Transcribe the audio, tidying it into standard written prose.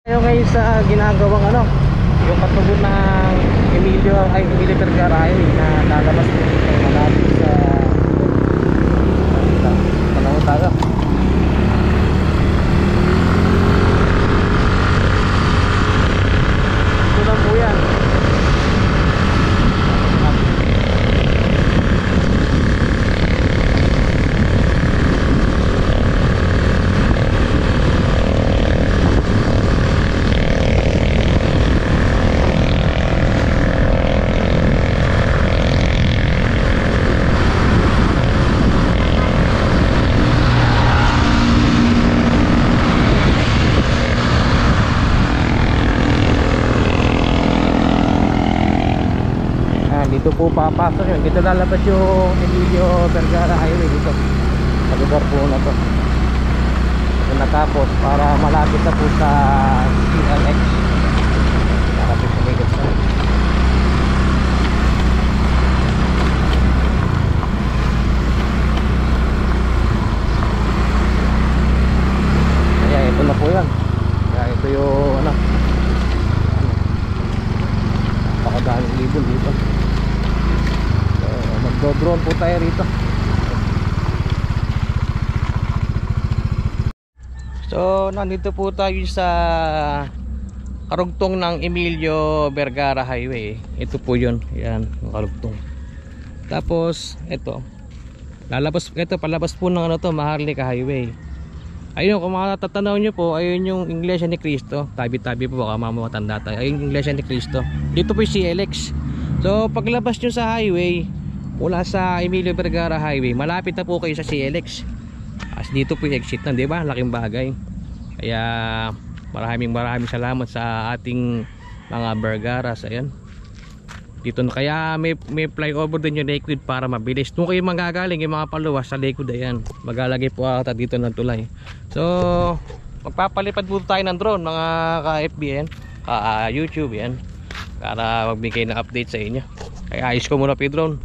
Tayo ngayon sa ginagawang yung katugon ng Emilio Vergara Highway na lalabas po dito malapit sa panahon taga. Ito lang po yan. Dito po papasok yun. Dito lalabas yung Emilio Vergara Highway dito sa lugar po na to. Kung natapos para malapit na po sa CLX. Malapit sa Vegas na. Kaya ito na po yan. Kaya ito yung napakadaming ibon dito. Magdo-drone po tayo rito. So nandito po tayo sa karugtong ng Emilio Vergara Highway. Ito po yun. Yan, yung karugtong. Tapos ito palabas po ng Maharlika Highway. Ayun, kung matatanaw nyo po, ayun yung Iglesia ni Cristo. Tabi-tabi po, baka mamatanda tayo. Ayun yung Iglesia ni Cristo. Dito po yung CLX. So paglabas nyo sa highway mula sa Emilio Vergara Highway, malapit na po kayo sa CLX. As dito po yung exit na, di ba? Laking bagay. Kaya maraming salamat sa ating mga Vergaras. Ayan. Dito na, kaya may flyover din yung Lakewood para mabilis. Kung kayo magagaling yung mga paluwas sa Lakewood, ayan, maglalagay po ata dito ng tulay. So magpapalipad po tayo ng drone, mga ka-FBN, YouTube yan, para magbigay ng update sa inyo. Kaya ayos ko muna po yung drone.